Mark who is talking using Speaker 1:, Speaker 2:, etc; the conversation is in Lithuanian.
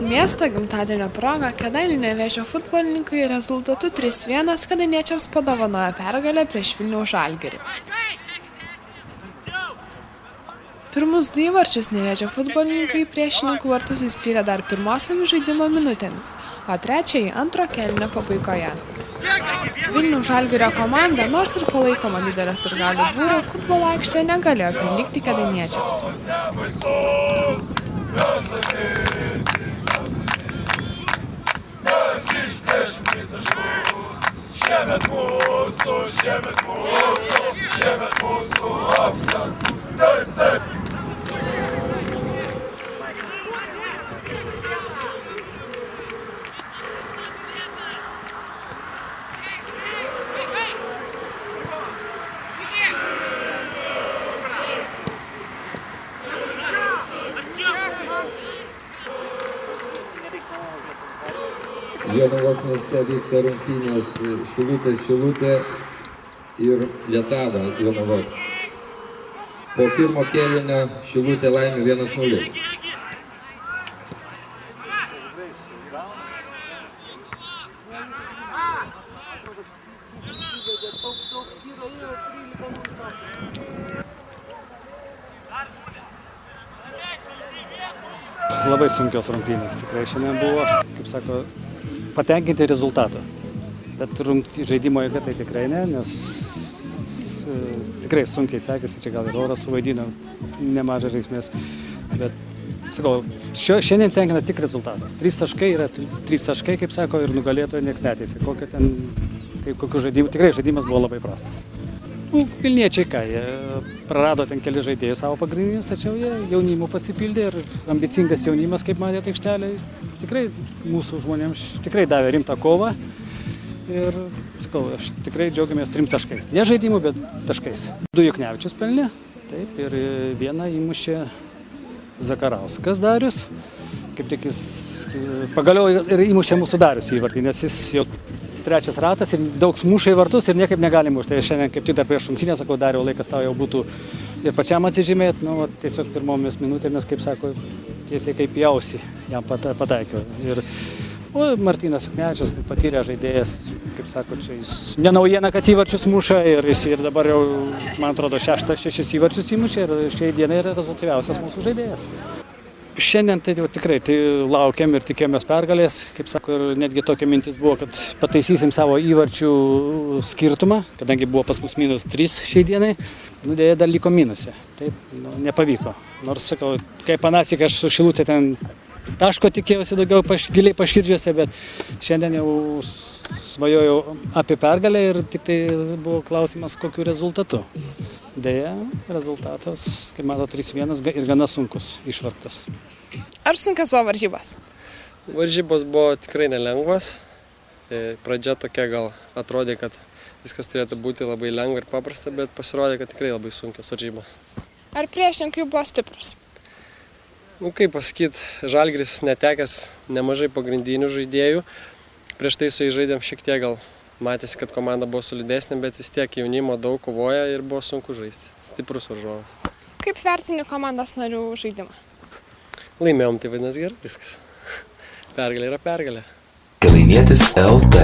Speaker 1: Miesto gimtadienio proga Kėdainių Nevėžio futbolininkai rezultatu 3-1 kėdainiečiams padovanojo pergalę prieš Vilniaus Žalgirį. Pirmus 2 įvarčius Nevėžio futbolininkai priešininkų vartus įspyrė dar pirmosiomis žaidimo minutėmis, o trečiąjį antro kėlinio pabaigoje. Vilniaus Žalgirio komanda, nors ir palaikoma didelio sirgalių būrio, futbolo aikštėje negalėjo prilygti kėdainiečiams.
Speaker 2: Šiemet mūsų apsas. Taip.
Speaker 3: Jonavos mieste vyksta rungtynės Šilutė ir Lietava Jonavos. Po pirmo kėlinio Šilutė laimė 1-0.
Speaker 4: Labai sunkios rungtynės tikrai šiandien buvo, kaip sako, patenkinti rezultato. Bet žaidimo jėga tai tikrai ne, nes tikrai sunkiai sekėsi, čia gal ir oras suvaidino nemažą reikšmės. Bet, sakau, šiandien tenkina tik rezultatas. 3 taškai yra 3 taškai, kaip sako, ir nugalėtojo nieks neteisė. Kokiu žaidimu, tikrai žaidimas buvo labai prastas. Vilniečiai ką, jie prarado ten keli žaidėjus savo pagrindinius, tačiau jie jaunimu pasipildė ir ambicingas jaunimas, kaip matėte aikštelėj, tikrai mūsų žmonėms tikrai davė rimtą kovą ir, sakau, aš tikrai džiaugiamės 3 taškais. Ne žaidimu, bet taškais. 2 Juknevičius pelnė, taip, ir 1 įmušė Zakarauskas Darius, kaip tik jis pagaliau ir įmušė mūsų Darius įvartį, nes jis jau 3 ratas ir daug muša į vartus ir niekaip negali mušti. Tai šiandien kaip tik dar prieš rungtynę sakau, Dariau, laikas tau jau būtų ir pačiam atsižymėti, tiesiog pirmomis minutėmis, kaip sako, tiesiai kaip į ausį jam pataikiau. O Martynas Juknevičius patyrė žaidėjas, kaip sako, čia jis nenaujiena, kad įvarčius muša ir jis ir dabar jau, man atrodo, 6 įvarčius įmušė ir šiai dienai yra rezultatyviausias mūsų žaidėjas. Šiandien tai tikrai laukiam ir tikėjomės pergalės, kaip sako, ir netgi tokia mintis buvo, kad pataisysim savo įvarčių skirtumą, kadangi buvo pas mus -3 šiai dienai, dėja dar liko minuse, taip, nepavyko. Nors, sakau, kaip anąsyk aš su Šilutė ten taško tikėjausi daugiau giliai paširdžiuose, bet šiandien jau svajojau apie pergalę ir tik tai buvo klausimas, kokiu rezultatu. Deja, rezultatas, kaip mato, 3-1 ir gana sunkus, išvargtas.
Speaker 1: Ar sunkios buvo varžybos?
Speaker 5: Varžybos buvo tikrai nelengvos. Pradžia tokia gal atrodė, kad viskas turėtų būti labai lengva ir paprasta, bet pasirodė, kad tikrai labai sunkios varžybos.
Speaker 1: Ar priešininkai buvo stiprus?
Speaker 5: Kaip pasakyti, Žalgiris netekęs nemažai pagrindinių žaidėjų. Prieš tai su jais žaidėm šiek tiek gal. Matėsi, kad komanda buvo solidesnė, bet vis tiek jaunimo daug kovoja ir buvo sunku žaisti. Stiprus varžovas.
Speaker 1: Kaip vertini komandos narių žaidimą?
Speaker 5: Laimėjom, tai vadinasi gerai viskas. Pergalė yra pergalė.
Speaker 2: Kėdainietis LT.